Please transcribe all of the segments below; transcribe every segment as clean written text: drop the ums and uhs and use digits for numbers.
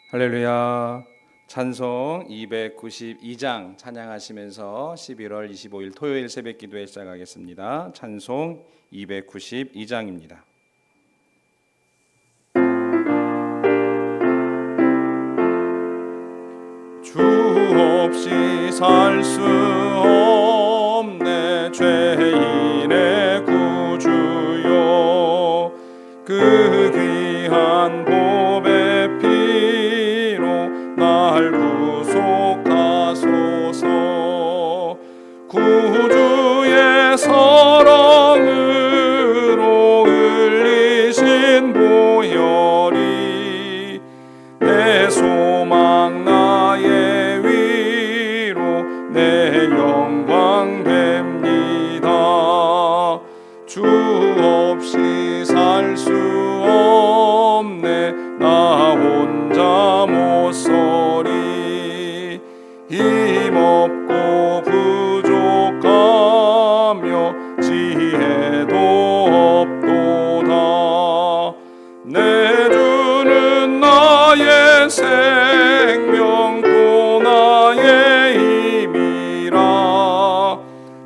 할렐루야. 찬송 292장 찬양하시면서 11월 25일 토요일 새벽 기도회 시작하겠습니다. 찬송 292장입니다. 주 없이 살 수 없네 죄인의 구주요 그 귀한 보배 피로 날 구속하소서 구주의 사랑으로 흘리신 보혈이 내 소망 나의 위로 내 영광 됩니다. 주 없이 살 수 없네 나 혼자 못 서리 힘없고 부족하며 지혜도 없도다 내 주는 나의 생명 또 나의 힘이라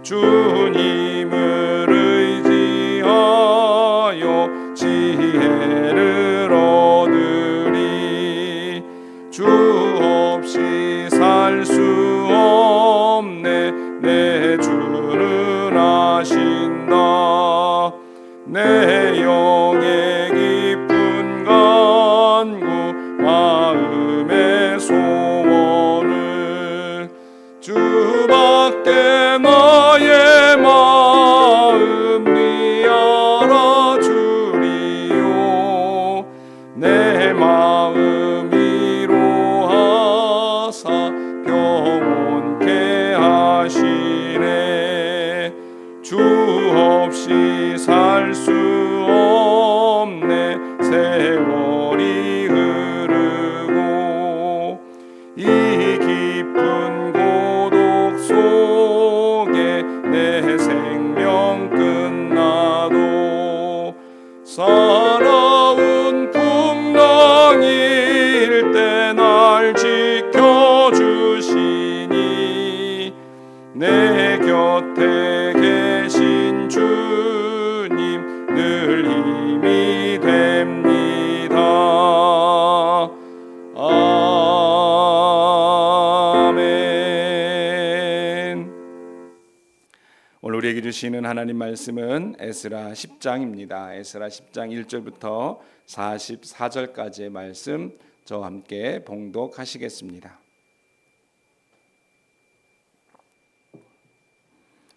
주님을 의지하여 지혜를 얻으리 주 없이 살 수 없네 내 주는 아신다 내 영의 깊은 간구 마음의 소원을 주밖에 나의 마음 네 알아주리요 내 마음 위로하사 평온케 하시네 주 없이 살 수 없네 세월이 흐르고 이 깊은 고독 속에 내 생명 끝나도 살아온 풍랑일 때 날 지켜주시니 내 곁에 계신 주님 늘 힘이 됩니다. 아멘. 오늘 우리에게 주시는 하나님 말씀은 에스라 10장입니다. 에스라 10장 1절부터 44절까지의 말씀 저와 함께 봉독하시겠습니다.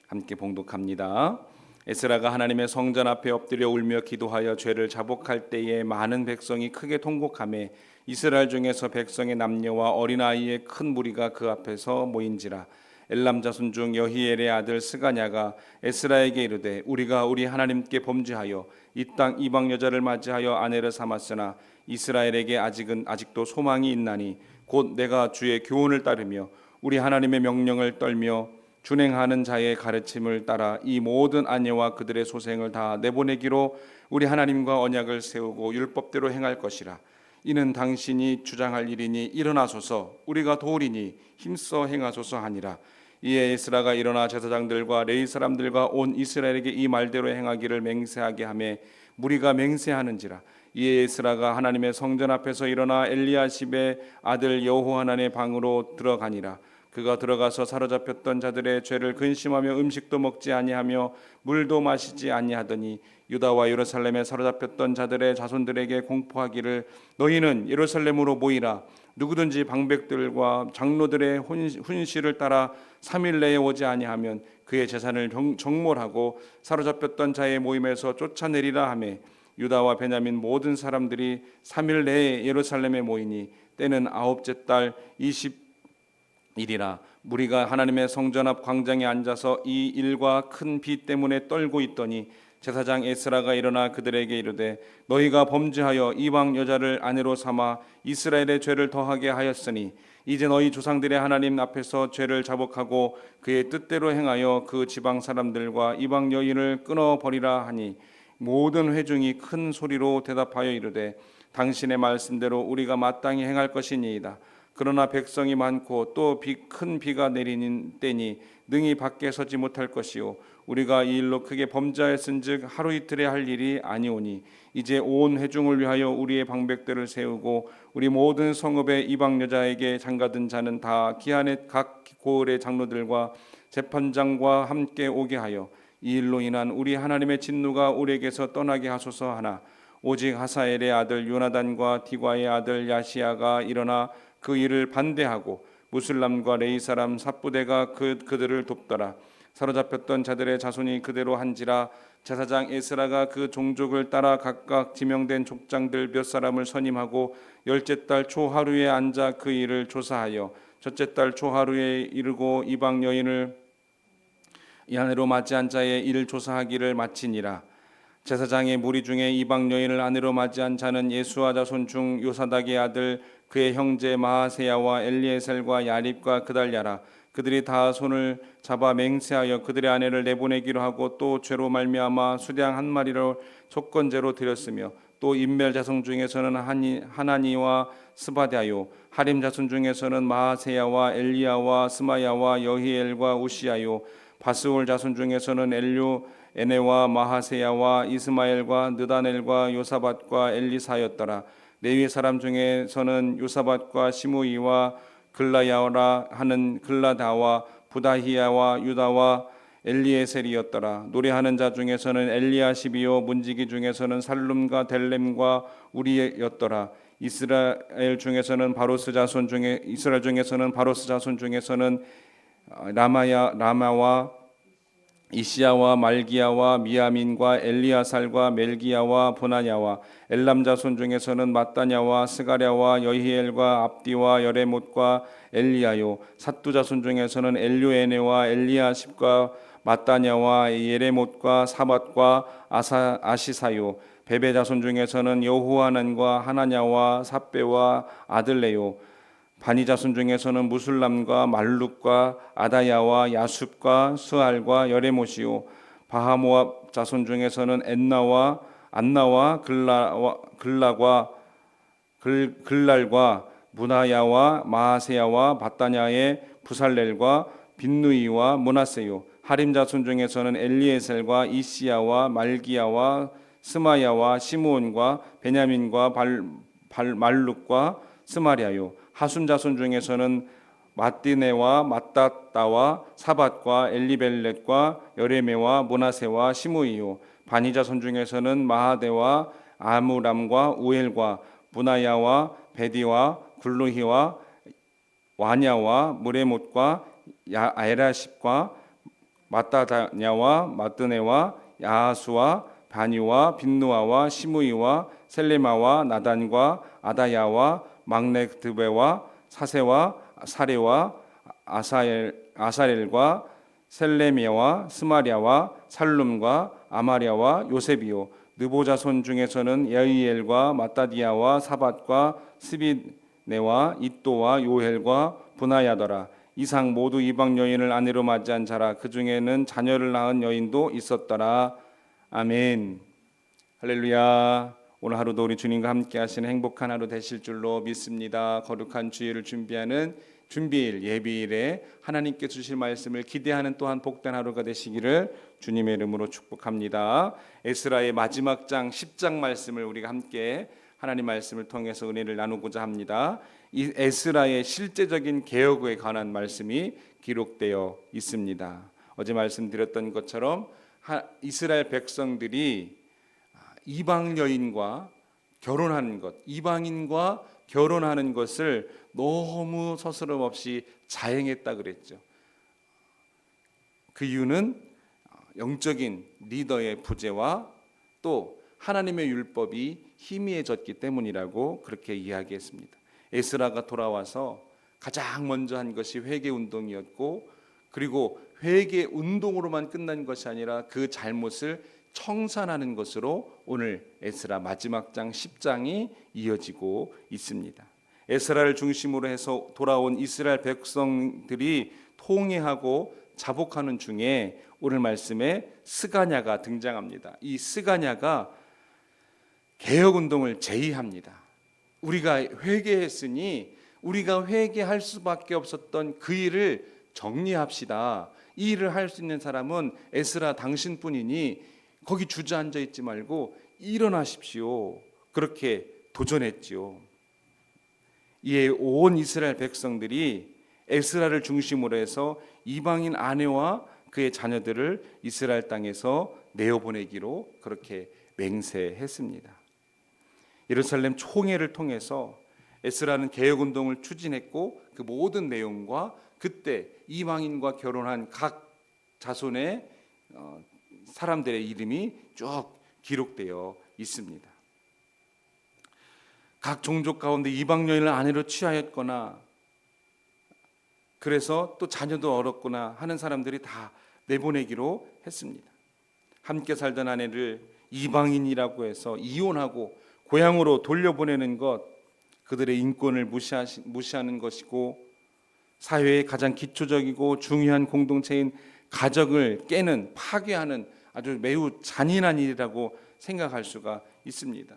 함께 봉독합니다. 에스라가 하나님의 성전 앞에 엎드려 울며 기도하여 죄를 자복할 때에 많은 백성이 크게 통곡하며 이스라엘 중에서 백성의 남녀와 어린아이의 큰 무리가 그 앞에서 모인지라 엘람 자손 중 여히엘의 아들 스가냐가 에스라에게 이르되 우리가 우리 하나님께 범죄하여 이 땅 이방 여자를 맞이하여 아내를 삼았으나 이스라엘에게 아직도 소망이 있나니 곧 내가 주의 교훈을 따르며 우리 하나님의 명령을 떨며 준행하는 자의 가르침을 따라 이 모든 아내와 그들의 소생을 다 내보내기로 우리 하나님과 언약을 세우고 율법대로 행할 것이라 이는 당신이 주장할 일이니 일어나소서 우리가 도우리니 힘써 행하소서 하니라 이에 에스라가 일어나 제사장들과 레위 사람들과 온 이스라엘에게 이 말대로 행하기를 맹세하게 하며 무리가 맹세하는지라 이에 에스라가 하나님의 성전 앞에서 일어나 엘리야십의 아들 여호하난의 방으로 들어가니라 그가 들어가서 사로잡혔던 자들의 죄를 근심하며 음식도 먹지 아니하며 물도 마시지 아니하더니 유다와 예루살렘에 사로잡혔던 자들의 자손들에게 공포하기를 너희는 예루살렘으로 모이라 누구든지 방백들과 장로들의 훈시를 따라 3일 내에 오지 아니하면 그의 재산을 정몰하고 사로잡혔던 자의 모임에서 쫓아내리라 하며 유다와 베냐민 모든 사람들이 3일 내에 예루살렘에 모이니 때는 아홉째 달 20일이라 무리가 하나님의 성전 앞 광장에 앉아서 이 일과 큰 비 때문에 떨고 있더니 제사장 에스라가 일어나 그들에게 이르되 너희가 범죄하여 이방 여자를 아내로 삼아 이스라엘의 죄를 더하게 하였으니 이제 너희 조상들의 하나님 앞에서 죄를 자복하고 그의 뜻대로 행하여 그 지방 사람들과 이방 여인을 끊어버리라 하니 모든 회중이 큰 소리로 대답하여 이르되 당신의 말씀대로 우리가 마땅히 행할 것이니이다. 그러나 백성이 많고 또 큰 비가 내리는 때니 능히 밖에 서지 못할 것이요 우리가 이 일로 크게 범죄하였은즉 하루 이틀에 할 일이 아니오니 이제 온 회중을 위하여 우리의 방백들을 세우고 우리 모든 성읍의 이방 여자에게 장가든 자는 다 기한의 각 고을의 장로들과 재판장과 함께 오게 하여 이 일로 인한 우리 하나님의 진노가 우리에게서 떠나게 하소서 하나 오직 하사엘의 아들 요나단과 디과의 아들 야시야가 일어나 그 일을 반대하고 무슬람과 레이 사람 삽부대가 그들을 돕더라. 사로잡혔던 자들의 자손이 그대로 한지라. 제사장 에스라가 그 종족을 따라 각각 지명된 족장들 몇 사람을 선임하고 열째 달 초하루에 앉아 그 일을 조사하여 첫째 달 초하루에 이르고 이방 여인을 이 아내로 맞이한 자의 일을 조사하기를 마치니라. 제사장의 무리 중에 이방 여인을 아내로 맞이한 자는 예수아 자손 중 요사닥의 아들 그의 형제 마하세야와 엘리에셀과 야립과 그달랴라. 그들이 다 손을 잡아 맹세하여 그들의 아내를 내보내기로 하고 또 죄로 말미암아 수량 한 마리로 속건제로 드렸으며 또 인멜 자손 중에서는 하나니와 스바다요 하림 자손 중에서는 마하세야와 엘리야와 스마야와 여히엘과 우시야요 바스올 자손 중에서는 엘류 에네와 마하세야와 이스마엘과 느다넬과 요사밧과 엘리사였더라. 레위 사람 중에서는 요사밧과 시므이와 글라야라 하는 글라다와 부다히야와 유다와 엘리에셀이었더라. 노래하는 자 중에서는 엘리야십이요 문지기 중에서는 살룸과 델렘과 우리였더라. 이스라엘 중에서는 바로스 자손 중에서는 라마와 이시야와 말기야와 미야민과 엘리아살과 멜기야와 보나냐와 엘람 자손 중에서는 마따냐와 스가랴와 여히엘과 압디와 여레못과 엘리야요 삿두 자손 중에서는 엘류에네와 엘리야십과 마따냐와 예레못과 사밧과 아시사요 베베 자손 중에서는 여호하난과 하나냐와 삽베와 아들레요 바니 자손 중에서는 무술람과 말룩과 아다야와 야숲과 스알과 여레못이요 바하모압 자손 중에서는 안나와 글랄과 무나야와 마하세야와 바다냐의 부살렐과 빈누이와 문하세요 하림 자손 중에서는 엘리에셀과 이시야와 말기야와 스마야와 시므온과 베냐민과 말룩과 스마랴요 하순 자손 중에서는 마띠네와 마따따와 사밧과 엘리벨렛과 여레메와 모나세와 시므이요 바니 자손 중에서는 마하데와 아무람과 우엘과 무나야와 베디와 굴루히와 와냐와 무레못과 에라십과 마따다냐와 마뜨네와 야하수와 바니와 빈누아와 시므이와 셀레마와 나단과 아다야와 막네드베와 사세와 사레와 아사렐과 셀레미아와 스마랴와 살룸과 아마랴와 요셉이요 느보 자손 중에서는 여히엘과 마따디야와 사밧과 스비네와 잇도와 요헬과 분하야더라. 이상 모두 이방 여인을 아내로 맞이한 자라. 그 중에는 자녀를 낳은 여인도 있었더라. 아멘. 할렐루야. 오늘 하루도 우리 주님과 함께 하시는 행복한 하루 되실 줄로 믿습니다. 거룩한 주일을 준비하는 준비일 예비일에 하나님께 주실 말씀을 기대하는 또한 복된 하루가 되시기를 주님의 이름으로 축복합니다. 에스라의 마지막 장 10장 말씀을 우리가 함께 하나님 말씀을 통해서 은혜를 나누고자 합니다. 이 에스라의 실제적인 개혁에 관한 말씀이 기록되어 있습니다. 어제 말씀드렸던 것처럼 이스라엘 백성들이 이방 여인과 결혼하는 것, 이방인과 결혼하는 것을 너무 서스럼 없이 자행했다 그랬죠. 그 이유는 영적인 리더의 부재와 또 하나님의 율법이 희미해졌기 때문이라고 그렇게 이야기했습니다. 에스라가 돌아와서 가장 먼저 한 것이 회개 운동이었고, 그리고 회개 운동으로만 끝난 것이 아니라 그 잘못을 청산하는 것으로 오늘 에스라 마지막 장 10장이 이어지고 있습니다. 에스라를 중심으로 해서 돌아온 이스라엘 백성들이 통회하고 자복하는 중에 오늘 말씀에 스가냐가 등장합니다. 이 스가냐가 개혁운동을 제의합니다. 우리가 회개했으니 우리가 회개할 수밖에 없었던 그 일을 정리합시다. 이 일을 할 수 있는 사람은 에스라 당신뿐이니 거기 주저앉아 있지 말고 일어나십시오. 그렇게 도전했지요. 이에 온 이스라엘 백성들이 에스라를 중심으로 해서 이방인 아내와 그의 자녀들을 이스라엘 땅에서 내어보내기로 그렇게 맹세했습니다. 예루살렘 총회를 통해서 에스라는 개혁운동을 추진했고 그 모든 내용과 그때 이방인과 결혼한 각 자손의 사람들의 이름이 쭉 기록되어 있습니다. 각 종족 가운데 이방 여인을 아내로 취하였거나 그래서 또 자녀도 얻었구나 하는 사람들이 다 내보내기로 했습니다. 함께 살던 아내를 이방인이라고 해서 이혼하고 고향으로 돌려보내는 것, 그들의 인권을 무시하는 것이고 사회의 가장 기초적이고 중요한 공동체인 가정을 깨는, 파괴하는 아주 매우 잔인한 일이라고 생각할 수가 있습니다.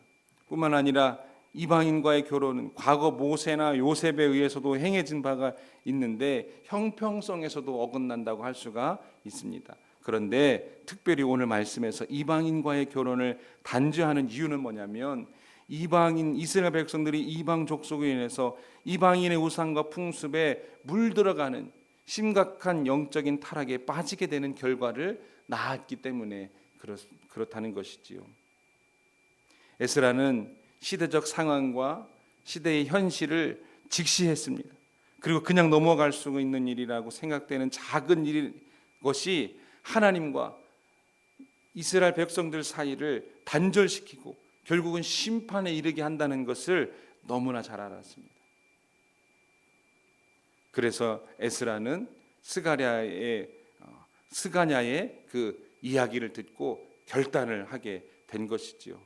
뿐만 아니라 이방인과의 결혼은 과거 모세나 요셉에 의해서도 행해진 바가 있는데 형평성에서도 어긋난다고 할 수가 있습니다. 그런데 특별히 오늘 말씀에서 이방인과의 결혼을 단죄하는 이유는 뭐냐면 이방인 이스라엘 백성들이 이방 족속에 인해서 이방인의 우상과 풍습에 물들어가는 심각한 영적인 타락에 빠지게 되는 결과를 낳았기 때문에 그렇다는 것이지요. 에스라는 시대적 상황과 시대의 현실을 직시했습니다. 그리고 그냥 넘어갈 수 있는 일이라고 생각되는 작은 것이 하나님과 이스라엘 백성들 사이를 단절시키고 결국은 심판에 이르게 한다는 것을 너무나 잘 알았습니다. 그래서 에스라는 스가냐의 그 이야기를 듣고 결단을 하게 된 것이지요.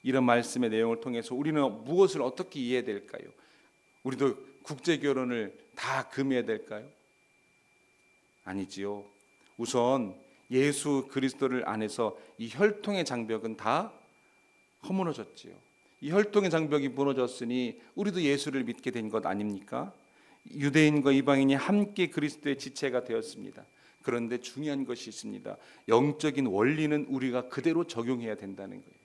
이런 말씀의 내용을 통해서 우리는 무엇을 어떻게 이해해야 될까요? 우리도 국제 결혼을 다 금해야 될까요? 아니지요. 우선 예수 그리스도를 안에서 이 혈통의 장벽은 다 허물어졌지요. 이 혈통의 장벽이 무너졌으니 우리도 예수를 믿게 된 것 아닙니까? 유대인과 이방인이 함께 그리스도의 지체가 되었습니다. 그런데 중요한 것이 있습니다. 영적인 원리는 우리가 그대로 적용해야 된다는 거예요.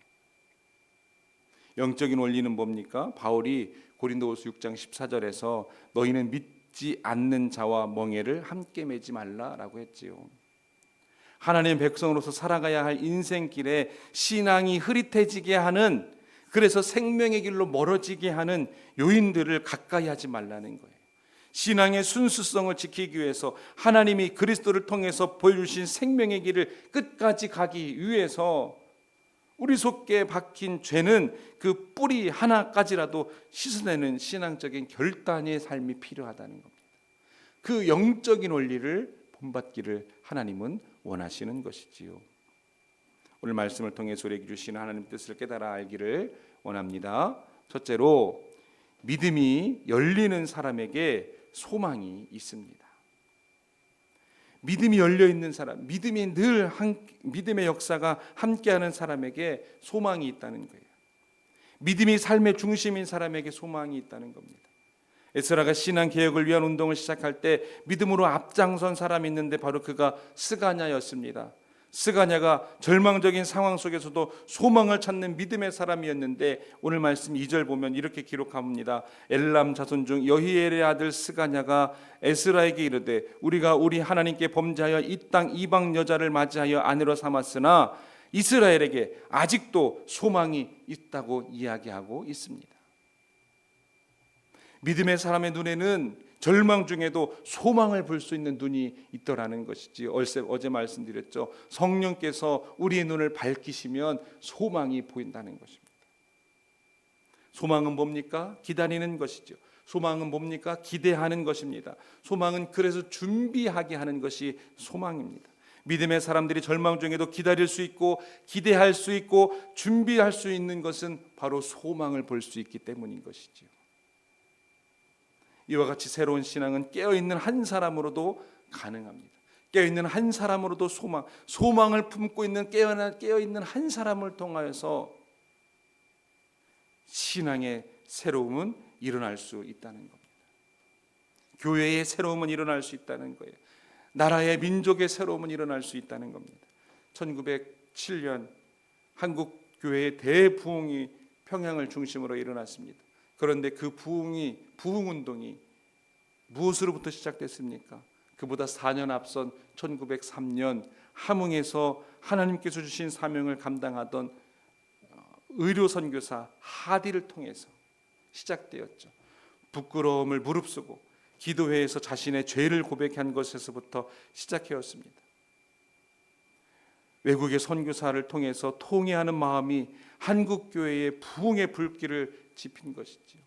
영적인 원리는 뭡니까? 바울이 고린도후서 6장 14절에서 너희는 믿지 않는 자와 멍에를 함께 매지 말라라고 했지요. 하나님의 백성으로서 살아가야 할 인생길에 신앙이 흐릿해지게 하는, 그래서 생명의 길로 멀어지게 하는 요인들을 가까이 하지 말라는 거예요. 신앙의 순수성을 지키기 위해서 하나님이 그리스도를 통해서 보여주신 생명의 길을 끝까지 가기 위해서 우리 속에 박힌 죄는 그 뿌리 하나까지라도 씻어내는 신앙적인 결단의 삶이 필요하다는 겁니다. 그 영적인 원리를 본받기를 하나님은 원하시는 것이지요. 오늘 말씀을 통해서 우리에게 주시는 하나님 뜻을 깨달아 알기를 원합니다. 첫째로, 믿음이 열리는 사람에게 소망이 있습니다. 믿음이 열려 있는 사람, 믿음의 역사가 함께하는 사람에게 소망이 있다는 거예요. 믿음이 삶의 중심인 사람에게 소망이 있다는 겁니다. 에스라가 신앙 개혁을 위한 운동을 시작할 때 믿음으로 앞장선 사람이 있는데 바로 그가 스가냐였습니다. 스가냐가 절망적인 상황 속에서도 소망을 찾는 믿음의 사람이었는데 오늘 말씀 2절 보면 이렇게 기록합니다. 엘람 자손 중 여히엘의 아들 스가냐가 에스라에게 이르되 우리가 우리 하나님께 범죄하여 이 땅 이방 여자를 맞이하여 아내로 삼았으나 이스라엘에게 아직도 소망이 있다고 이야기하고 있습니다. 믿음의 사람의 눈에는 절망 중에도 소망을 볼 수 있는 눈이 있더라는 것이지. 어제 말씀드렸죠. 성령께서 우리의 눈을 밝히시면 소망이 보인다는 것입니다. 소망은 뭡니까? 기다리는 것이죠. 소망은 뭡니까? 기대하는 것입니다. 소망은 그래서 준비하게 하는 것이 소망입니다. 믿음의 사람들이 절망 중에도 기다릴 수 있고 기대할 수 있고 준비할 수 있는 것은 바로 소망을 볼 수 있기 때문인 것이죠. 이와 같이 새로운 신앙은 깨어있는 한 사람으로도 가능합니다. 깨어있는 한 사람으로도 소망을 품고 있는 깨어있는 한 사람을 통하여서 신앙의 새로움은 일어날 수 있다는 겁니다. 교회의 새로움은 일어날 수 있다는 거예요. 나라의 민족의 새로움은 일어날 수 있다는 겁니다. 1907년 한국 교회의 대부흥이 평양을 중심으로 일어났습니다. 그런데 그 부흥운동이 무엇으로부터 시작됐습니까? 그보다 4년 앞선 1903년 함흥에서 하나님께서 주신 사명을 감당하던 의료 선교사 하디를 통해서 시작되었죠. 부끄러움을 무릅쓰고 기도회에서 자신의 죄를 고백한 것에서부터 시작되었습니다. 외국의 선교사를 통해서 통회하는 마음이 한국 교회의 부흥의 불길을 지핀 것이지요.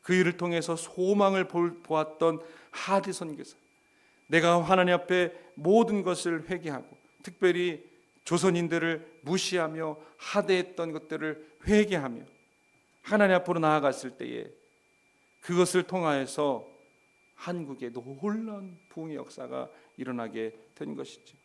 그 일을 통해서 소망을 보았던 하디 선교사, 내가 하나님 앞에 모든 것을 회개하고 특별히 조선인들을 무시하며 하대했던 것들을 회개하며 하나님 앞으로 나아갔을 때에 그것을 통하여서 한국에 놀라운 부흥의 역사가 일어나게 된 것이죠.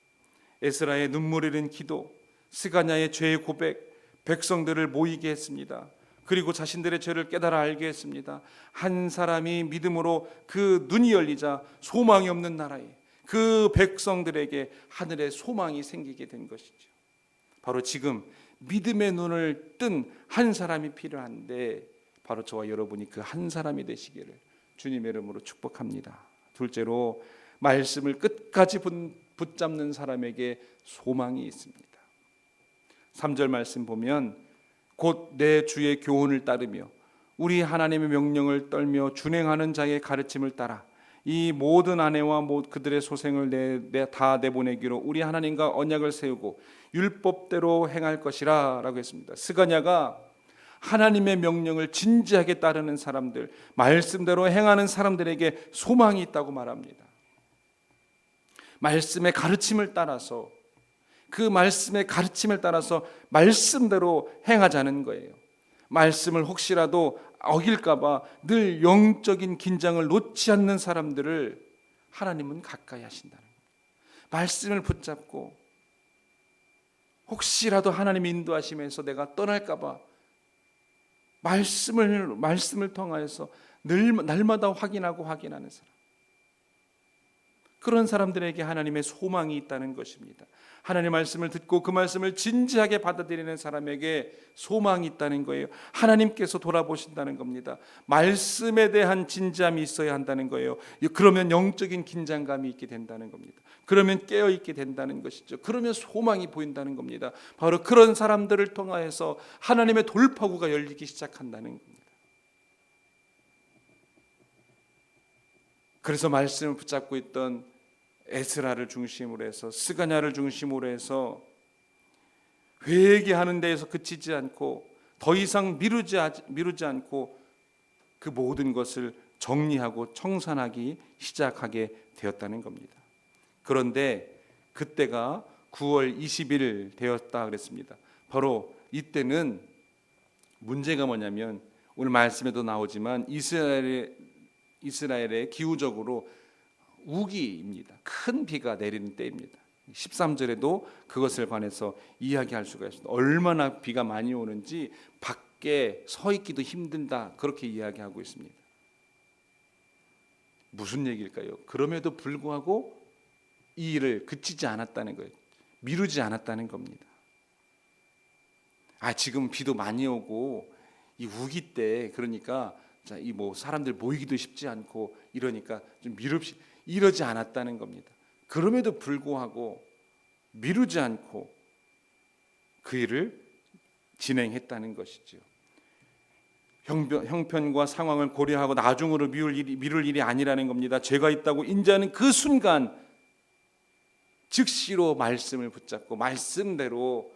에스라의 눈물 흘린 기도, 스가냐의 죄의 고백, 백성들을 모이게 했습니다. 그리고 자신들의 죄를 깨달아 알게 했습니다. 한 사람이 믿음으로 그 눈이 열리자 소망이 없는 나라에 그 백성들에게 하늘의 소망이 생기게 된 것이죠. 바로 지금 믿음의 눈을 뜬 한 사람이 필요한데 바로 저와 여러분이 그 한 사람이 되시기를 주님의 이름으로 축복합니다. 둘째로 말씀을 끝까지 붙잡는 사람에게 소망이 있습니다. 3절 말씀 보면 곧 내 주의 교훈을 따르며 우리 하나님의 명령을 떨며 준행하는 자의 가르침을 따라 이 모든 아내와 그들의 소생을 다 내보내기로 우리 하나님과 언약을 세우고 율법대로 행할 것이라 라고 했습니다. 스가냐가 하나님의 명령을 진지하게 따르는 사람들, 말씀대로 행하는 사람들에게 소망이 있다고 말합니다. 말씀의 가르침을 따라서 그 말씀의 가르침을 따라서 말씀대로 행하자는 거예요. 말씀을 혹시라도 어길까봐 늘 영적인 긴장을 놓지 않는 사람들을 하나님은 가까이 하신다는 거예요. 말씀을 붙잡고 혹시라도 하나님의 인도하심에서 내가 떠날까봐 말씀을 통하여서 날마다 확인하는 사람, 그런 사람들에게 하나님의 소망이 있다는 것입니다. 하나님의 말씀을 듣고 그 말씀을 진지하게 받아들이는 사람에게 소망이 있다는 거예요. 하나님께서 돌아보신다는 겁니다. 말씀에 대한 진지함이 있어야 한다는 거예요. 그러면 영적인 긴장감이 있게 된다는 겁니다. 그러면 깨어있게 된다는 것이죠. 그러면 소망이 보인다는 겁니다. 바로 그런 사람들을 통하여서 하나님의 돌파구가 열리기 시작한다는 겁니다. 그래서 말씀을 붙잡고 있던 에스라를 중심으로 해서 스가냐를 중심으로 해서 회개하는 데에서 그치지 않고 더 이상 미루지 않고 그 모든 것을 정리하고 청산하기 시작하게 되었다는 겁니다. 그런데 그때가 9월 20일 되었다 그랬습니다. 바로 이때는 문제가 뭐냐면 오늘 말씀에도 나오지만 이스라엘의 기후적으로 우기입니다. 큰 비가 내리는 때입니다. 13절에도 그것을 관해서 이야기할 수가 있습니다. 얼마나 비가 많이 오는지 밖에 서 있기도 힘든다, 그렇게 이야기하고 있습니다. 무슨 얘기일까요? 그럼에도 불구하고 이 일을 그치지 않았다는 거예요. 미루지 않았다는 겁니다. 지금 비도 많이 오고 이 우기 때 그러니까 사람들 모이기도 쉽지 않고 이러니까 좀 이러지 않았다는 겁니다. 그럼에도 불구하고 미루지 않고 그 일을 진행했다는 것이죠. 형편과 상황을 고려하고 나중으로 미룰 일이 아니라는 겁니다. 죄가 있다고 인지하는 그 순간 즉시로 말씀을 붙잡고 말씀대로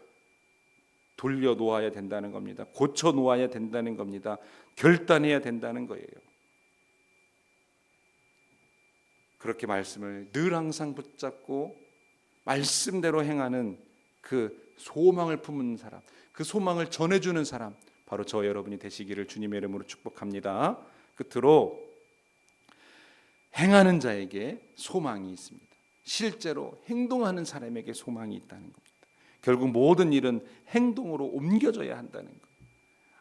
돌려놓아야 된다는 겁니다. 고쳐놓아야 된다는 겁니다. 결단해야 된다는 거예요. 그렇게 말씀을 늘 항상 붙잡고 말씀대로 행하는 그 소망을 품은 사람, 그 소망을 전해주는 사람, 바로 저 여러분이 되시기를 주님의 이름으로 축복합니다. 끝으로 행하는 자에게 소망이 있습니다. 실제로 행동하는 사람에게 소망이 있다는 겁니다. 결국 모든 일은 행동으로 옮겨져야 한다는 것.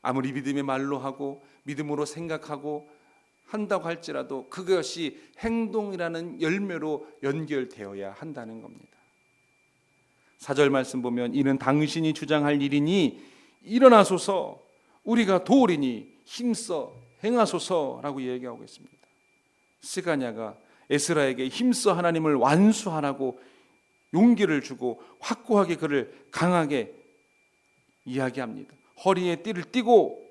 아무리 믿음의 말로 하고 믿음으로 생각하고 한다고 할지라도 그것이 행동이라는 열매로 연결되어야 한다는 겁니다. 4절 말씀 보면 이는 당신이 주장할 일이니 일어나소서 우리가 도우리니 힘써 행하소서라고 얘기하고 있습니다. 스가냐가 에스라에게 힘써 하나님을 완수하라고 용기를 주고 확고하게 그를 강하게 이야기합니다. 허리에 띠를 띠고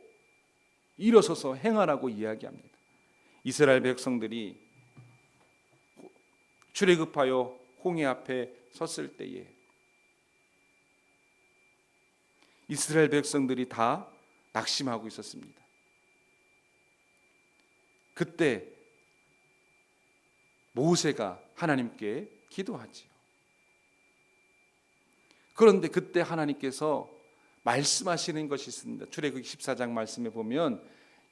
일어서서 행하라고 이야기합니다. 이스라엘 백성들이 출애굽하여 홍해 앞에 섰을 때에 이스라엘 백성들이 다 낙심하고 있었습니다. 그때 모세가 하나님께 기도하지요. 그런데 그때 하나님께서 말씀하시는 것이 있습니다. 출애굽기 14장 말씀에 보면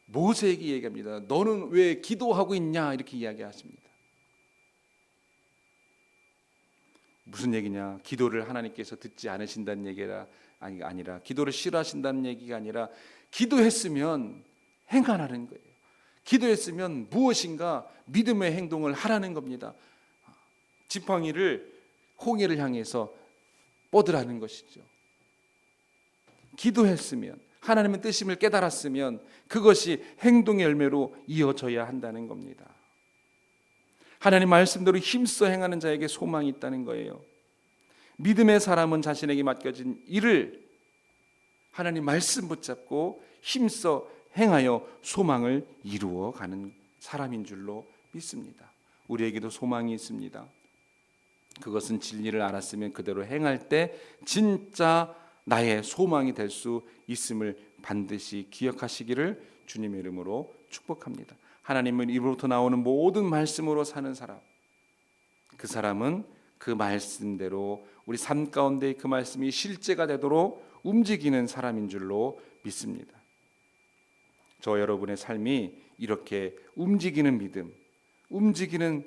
모세에게 얘기합니다. 너는 왜 기도하고 있냐 이렇게 이야기하십니다. 무슨 얘기냐? 기도를 하나님께서 듣지 않으신다는 얘기가 아니라 기도를 싫어하신다는 얘기가 아니라 기도했으면 행하라는 거예요. 기도했으면 무엇인가 믿음의 행동을 하라는 겁니다. 지팡이를 홍해를 향해서 뻗으라는 것이죠. 기도했으면 하나님의 뜻임을 깨달았으면 그것이 행동의 열매로 이어져야 한다는 겁니다. 하나님 말씀대로 힘써 행하는 자에게 소망이 있다는 거예요. 믿음의 사람은 자신에게 맡겨진 일을 하나님 말씀 붙잡고 힘써 행하여 소망을 이루어가는 사람인 줄로 믿습니다. 우리에게도 소망이 있습니다. 그것은 진리를 알았으면 그대로 행할 때 진짜 나의 소망이 될 수 있음을 반드시 기억하시기를 주님의 이름으로 축복합니다. 하나님은 입으로부터 나오는 모든 말씀으로 사는 사람, 그 사람은 그 말씀대로 우리 삶 가운데 그 말씀이 실제가 되도록 움직이는 사람인 줄로 믿습니다. 저 여러분의 삶이 이렇게 움직이는 믿음, 움직이는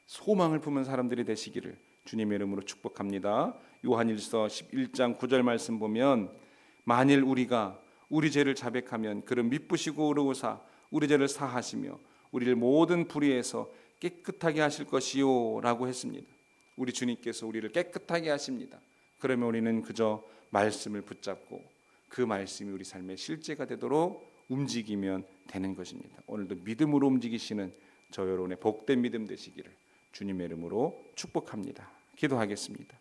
소망을 품은 사람들이 되시기를 주님의 이름으로 축복합니다. 요한일서 11장 9절 말씀 보면 만일 우리가 우리 죄를 자백하면 그는 미쁘시고 의로우사 우리 죄를 사하시며 우리를 모든 불의에서 깨끗하게 하실 것이요 라고 했습니다. 우리 주님께서 우리를 깨끗하게 하십니다. 그러면 우리는 그저 말씀을 붙잡고 그 말씀이 우리 삶의 실제가 되도록 움직이면 되는 것입니다. 오늘도 믿음으로 움직이시는 저 여러분의 복된 믿음 되시기를 주님의 이름으로 축복합니다. 기도하겠습니다.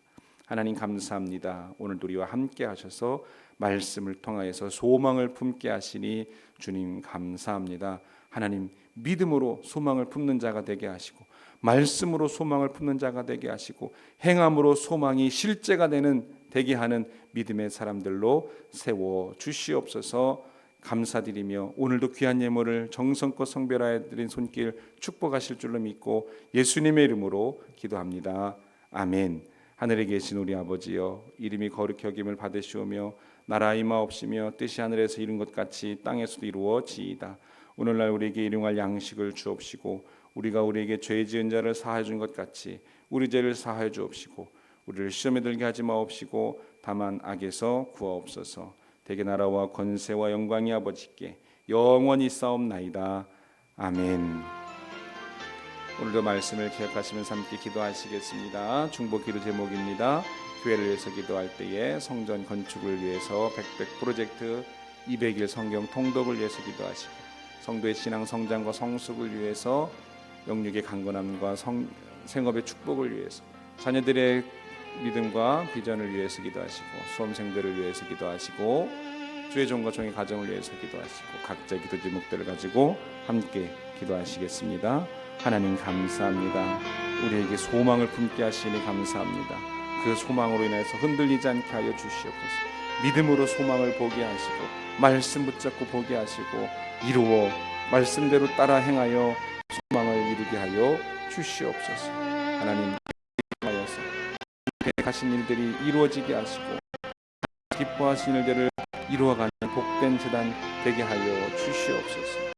하나님 감사합니다. 오늘도 우리와 함께 하셔서 말씀을 통하여서 소망을 품게 하시니 주님 감사합니다. 하나님 믿음으로 소망을 품는 자가 되게 하시고 말씀으로 소망을 품는 자가 되게 하시고 행함으로 소망이 실제가 되게 하는 믿음의 사람들로 세워 주시옵소서. 감사드리며 오늘도 귀한 예물을 정성껏 성별하여 드린 손길 축복하실 줄로 믿고 예수님의 이름으로 기도합니다. 아멘. 하늘에 계신 우리 아버지여, 이름이 거룩히 여김을 받으시오며 나라 임하옵시며 뜻이 하늘에서 이룬 것 같이 땅에서도 이루어지이다. 오늘날 우리에게 일용할 양식을 주옵시고 우리가 우리에게 죄 지은 자를 사하여 준 것 같이 우리 죄를 사하여 주옵시고 우리를 시험에 들게 하지 마옵시고 다만 악에서 구하옵소서. 대개 나라와 권세와 영광이 아버지께 영원히 싸움나이다. 아멘. 오늘도 말씀을 기억하시면서 함께 기도하시겠습니다. 중보 기도 제목입니다. 교회를 위해서 기도할 때에 성전 건축을 위해서 백백 프로젝트 200일 성경 통독을 위해서 기도하시고 성도의 신앙 성장과 성숙을 위해서 영육의 강건함과 생업의 축복을 위해서 자녀들의 믿음과 비전을 위해서 기도하시고 수험생들을 위해서 기도하시고 주의 종과 종의 가정을 위해서 기도하시고 각자 기도 제목들을 가지고 함께 기도하시겠습니다. 하나님 감사합니다. 우리에게 소망을 품게 하시니 감사합니다. 그 소망으로 인해서 흔들리지 않게 하여 주시옵소서. 믿음으로 소망을 보게 하시고 말씀 붙잡고 보게 하시고 이루어 말씀대로 따라 행하여 소망을 이루게 하여 주시옵소서. 하나님 하여서 계획하신 일들이 이루어지게 하시고 기뻐하신 일들을 이루어가는 복된 재단 되게 하여 주시옵소서.